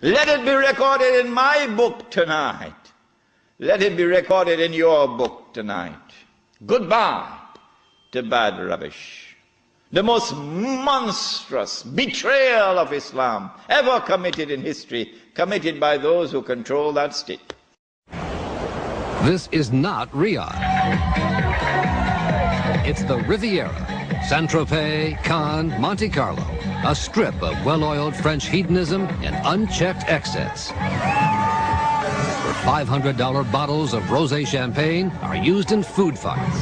Let it be recorded in my book tonight. Let it be recorded in your book tonight. Goodbye to bad rubbish. The most monstrous betrayal of Islam ever committed in history, committed by those who control that state. This is not Riyadh. It's the Riviera, Saint-Tropez, Cannes, Monte Carlo, a strip of well-oiled French hedonism and unchecked excess. Where $500 bottles of rosé champagne are used in food fights.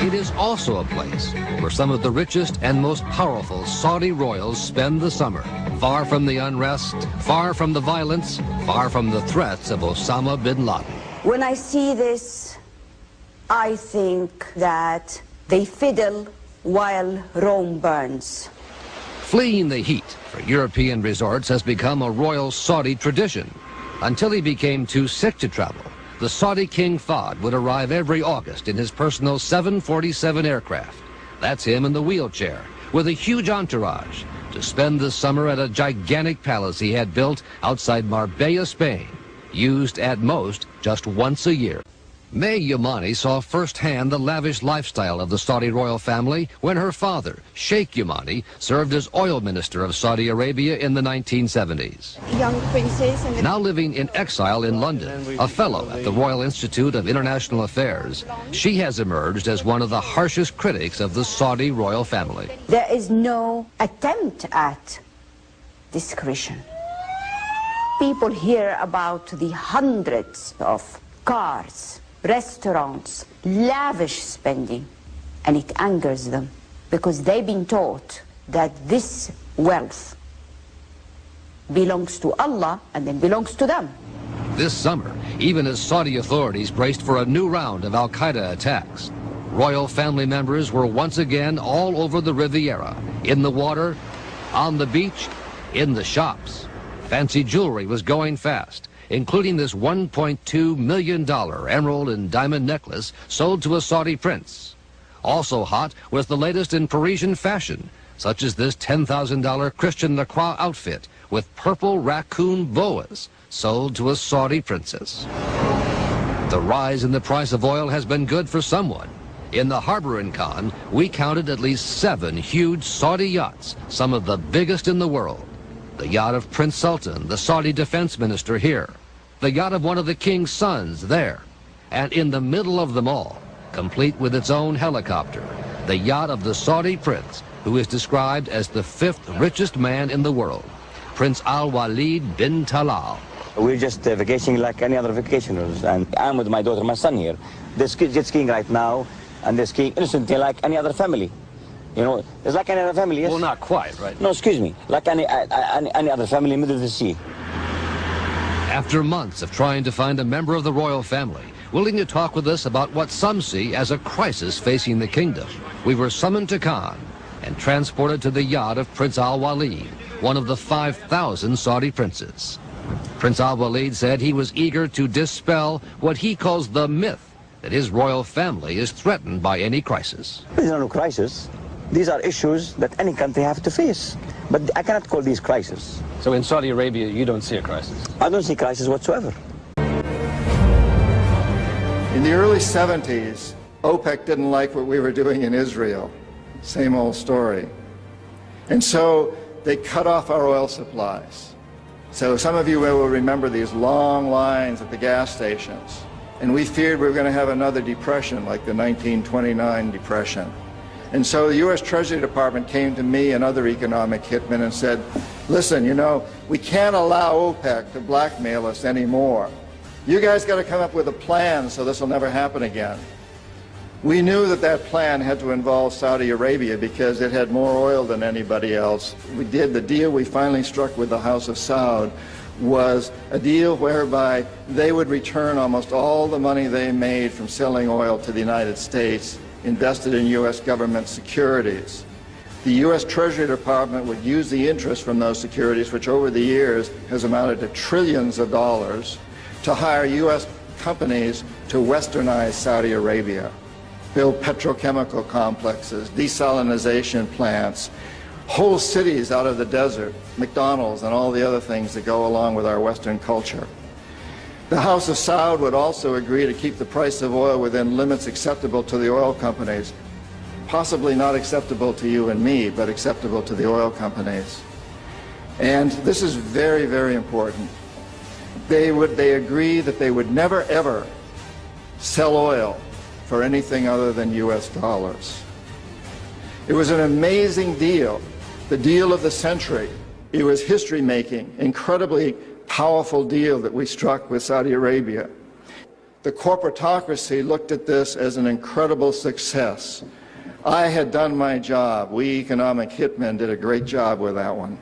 It is also a place where some of the richest and most powerful Saudi royals spend the summer, far from the unrest, far from the violence, far from the threats of Osama bin Laden. When I see this, I think that they fiddle while Rome burns. Fleeing the heat for European resorts has become a royal Saudi tradition. Until he became too sick to travel, the Saudi King Fahd would arrive every August in his personal 747 aircraft. That's him in the wheelchair, with a huge entourage, to spend the summer at a gigantic palace he had built outside Marbella, Spain, used at most just once a year. May Yamani saw firsthand the lavish lifestyle of the Saudi royal family when her father, Sheikh Yamani, served as oil minister of Saudi Arabia in the 1970s. Young princess and Now living in exile in London, a fellow at the Royal Institute of International Affairs, she has emerged as one of the harshest critics of the Saudi royal family. there is no attempt at discretion. People hear about the hundreds of cars, restaurants, lavish spending, and it angers them because they've been taught that this wealth belongs to Allah and then belongs to them. This summer, even as Saudi authorities braced for a new round of al-Qaeda attacks, royal family members were once again all over the Riviera, in the water, on the beach, in the shops. Fancy jewelry was going fast, including this $1.2 million emerald and diamond necklace sold to a Saudi prince. Also hot was the latest in Parisian fashion, such as this $10,000 Christian Lacroix outfit with purple raccoon boas sold to a Saudi princess. The rise in the price of oil has been good for someone. In the harbor in Cannes, we counted at least 7 huge Saudi yachts, some of the biggest in the world. The yacht of Prince Sultan, the Saudi defense minister, here. The yacht of one of the king's sons there. And in the middle of them all, complete with its own helicopter, the yacht of the Saudi prince, who is described as the 5th richest man in the world, Prince Al-Walid bin Talal. We're just vacationing like any other vacationers, and I'm with my daughter and my son here. They're jet skiing right now, and they're skiing innocently like any other family. You know, it's like any other family, yes? Well, not quite, right? No, excuse me, like any other family in the middle of the sea. After months of trying to find a member of the royal family willing to talk with us about what some see as a crisis facing the kingdom, we were summoned to Cannes and transported to the yacht of Prince Al-Walid, one of the 5,000 Saudi princes. Prince Al-Walid said he was eager to dispel what he calls the myth that his royal family is threatened by any crisis. There's no crisis. These are issues that any country have to face. But I cannot call these crises. So in Saudi Arabia, you don't see a crisis? I don't see crisis whatsoever. In the early 70s, OPEC didn't like what we were doing in Israel. Same old story. And so they cut off our oil supplies. So some of you will remember these long lines at the gas stations. And we feared we were going to have another depression like the 1929 depression. And so the U.S. Treasury Department came to me and other economic hitmen and said, listen, you know, we can't allow OPEC to blackmail us anymore. You guys got to come up with a plan so this will never happen again. We knew that that plan had to involve Saudi Arabia because it had more oil than anybody else. We did the deal we finally struck with the House of Saud was a deal whereby they would return almost all the money they made from selling oil to the United States invested in U.S. government securities. The U.S. Treasury Department would use the interest from those securities, which over the years has amounted to trillions of dollars, to hire U.S. companies to westernize Saudi Arabia, build petrochemical complexes, desalinization plants, whole cities out of the desert, McDonald's and all the other things that go along with our Western culture. The House of Saud would also agree to keep the price of oil within limits acceptable to the oil companies, possibly not acceptable to you and me, but acceptable to the oil companies. And this is very, very important. They agree that they would never, ever sell oil for anything other than US dollars. It was an amazing deal, the deal of the century. It was history-making, incredibly powerful deal that we struck with Saudi Arabia. The corporatocracy looked at this as an incredible success. I had done my job. We economic hitmen did a great job with that one.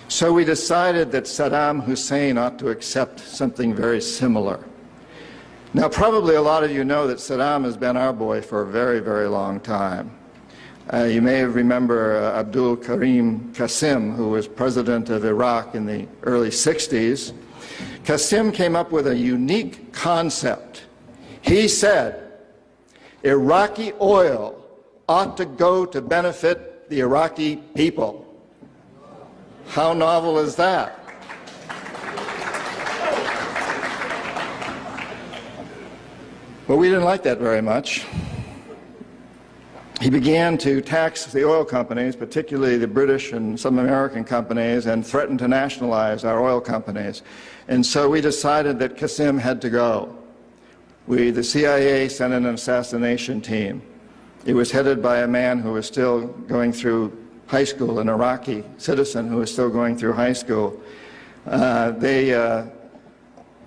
So we decided that Saddam Hussein ought to accept something very similar. Now, probably a lot of you know that Saddam has been our boy for a very, very long time. You may remember Abdul Karim Qasim, who was president of Iraq in the early 60s. Qasim came up with a unique concept. He said, Iraqi oil ought to go to benefit the Iraqi people. How novel is that? Well, we didn't like that very much. He began to tax the oil companies, particularly the British and some American companies, and threatened to nationalize our oil companies. And so we decided that Qasim had to go. The CIA sent an assassination team. It was headed by a man who was still going through high school, an Iraqi citizen who was still going through high school. They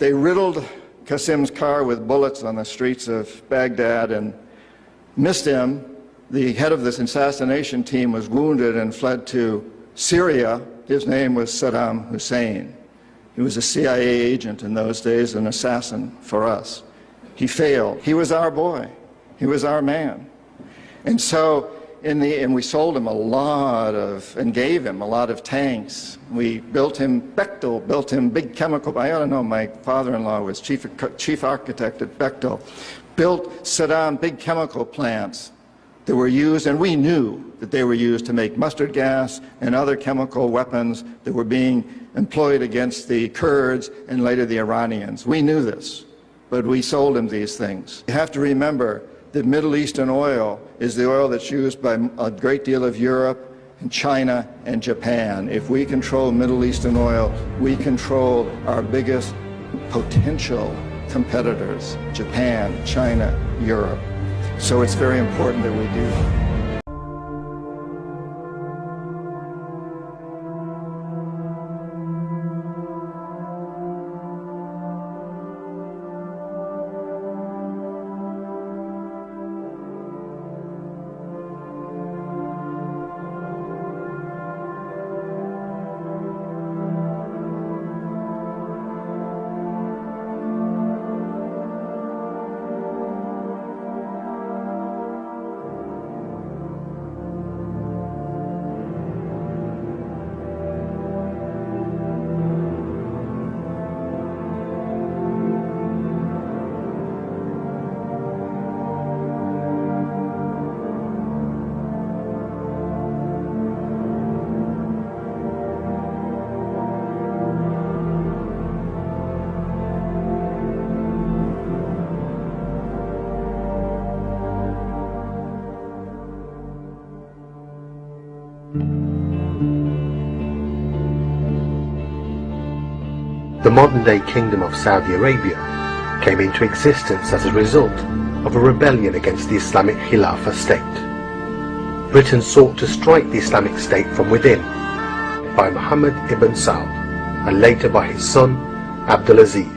riddled Qasim's car with bullets on the streets of Baghdad and missed him. The head of this assassination team was wounded and fled to Syria. His name was Saddam Hussein. He was a CIA agent in those days, an assassin for us. He failed. He was our boy. He was our man. And so, and we sold him a lot of, and gave him a lot of tanks. We built him, Bechtel built him big chemical, I ought to know, my father-in-law was chief architect at Bechtel, built Saddam big chemical plants that were used, and we knew that they were used to make mustard gas and other chemical weapons that were being employed against the Kurds and later the Iranians. We knew this, but we sold him these things. You have to remember that Middle Eastern oil is the oil that's used by a great deal of Europe and China and Japan. If we control Middle Eastern oil, we control our biggest potential competitors, Japan, China, Europe. So it's very important that we do that. The modern-day Kingdom of Saudi Arabia came into existence as a result of a rebellion against the Islamic Khilafah state. Britain sought to strike the Islamic State from within by Muhammad ibn Saud and later by his son Abdulaziz.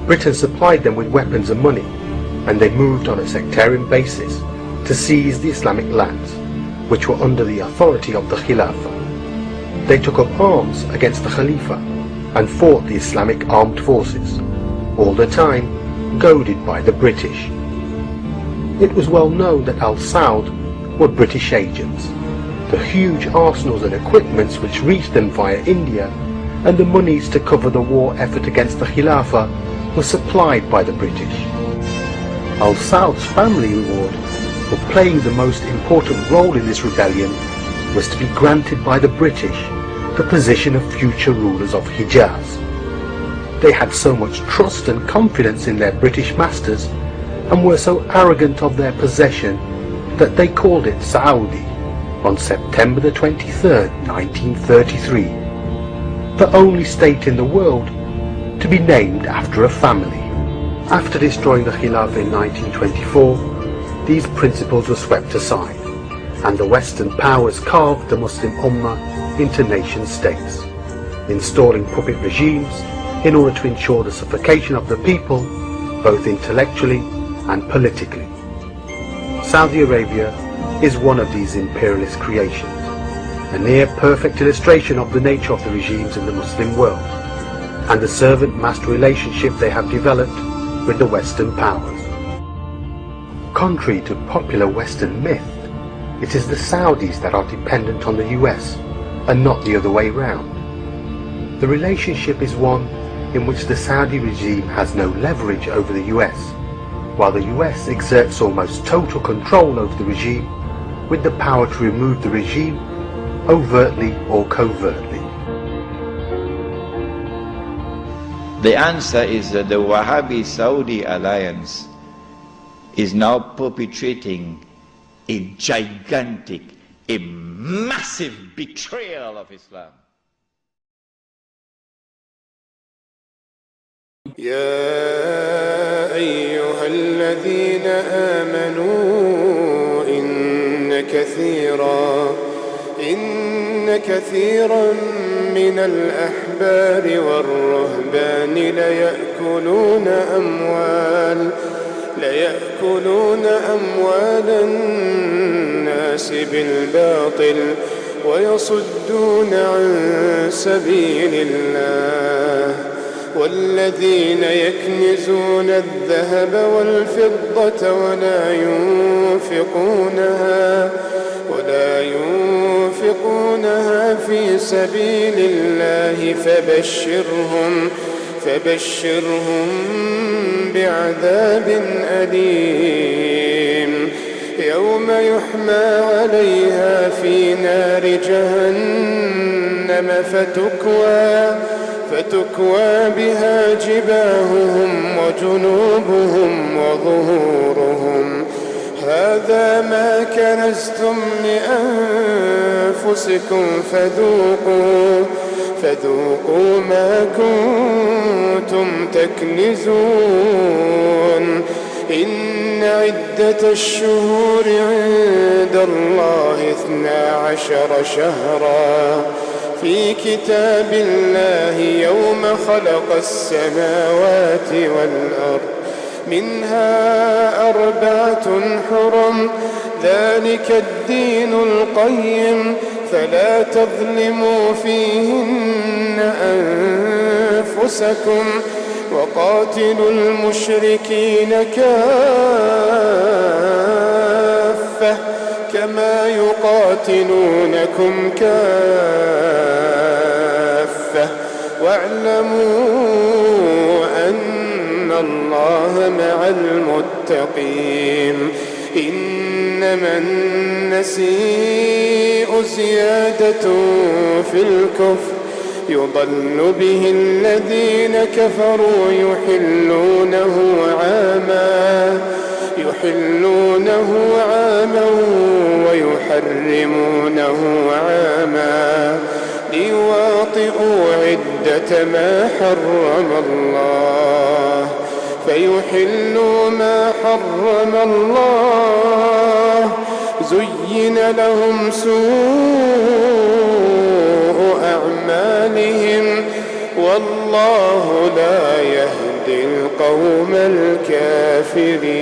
Britain supplied them with weapons and money, and they moved on a sectarian basis to seize the Islamic lands, which were under the authority of the Khilafah. They took up arms against the Khalifa and fought the Islamic armed forces, all the time goaded by the British. It was well known that Al Saud were British agents. The huge arsenals and equipments which reached them via India and the monies to cover the war effort against the Khilafah were supplied by the British. Al Saud's family reward but playing the most important role in this rebellion was to be granted by the British the position of future rulers of Hijaz. They had so much trust and confidence in their British masters and were so arrogant of their possession that they called it Saudi on September the 23rd, 1933, the only state in the world to be named after a family. After destroying the Khilafah in 1924, these principles were swept aside, and the Western powers carved the Muslim Ummah into nation states, installing puppet regimes in order to ensure the suffocation of the people, both intellectually and politically. Saudi Arabia is one of these imperialist creations, a near-perfect illustration of the nature of the regimes in the Muslim world, and the servant-master relationship they have developed with the Western powers. Contrary to popular Western myth, it is the Saudis that are dependent on the US, and not the other way round. The relationship is one in which the Saudi regime has no leverage over the US, while the US exerts almost total control over the regime, with the power to remove the regime overtly or covertly. The answer is that the Wahhabi-Saudi alliance is now perpetrating a gigantic, a massive betrayal of Islam. يا أيها الذين آمنوا إن كثيرا من الأحبار والرهبان ليأكلون أموال الناس بالباطل ويصدون عن سبيل الله والذين يكنزون الذهب والفضة ولا ينفقونها في سبيل الله فبشرهم بعذاب أليم يوم يحمى عليها في نار جهنم فتكوى بها جباههم وجنوبهم وظهورهم هذا ما كنزتم لأنفسكم فذوقوا ما كنتم تكنزون إن عدة الشهور عند الله 12 شهرا في كتاب الله يوم خلق السماوات والأرض منها 4 حرم ذلك الدين القيم فلا تظلموا فيهن أنفسكم وقاتلوا المشركين كافة كما يقاتلونكم كافة واعلموا أن الله مع المتقين إنما النسيء زيادة في الكفر يضل به الذين كفروا يحلونه عاما ويحرمونه عاما ليواطئوا عدة ما حرم الله فيحلوا ما حرم الله زين لهم سوء أعمالهم والله لا يهدي القوم الكافرين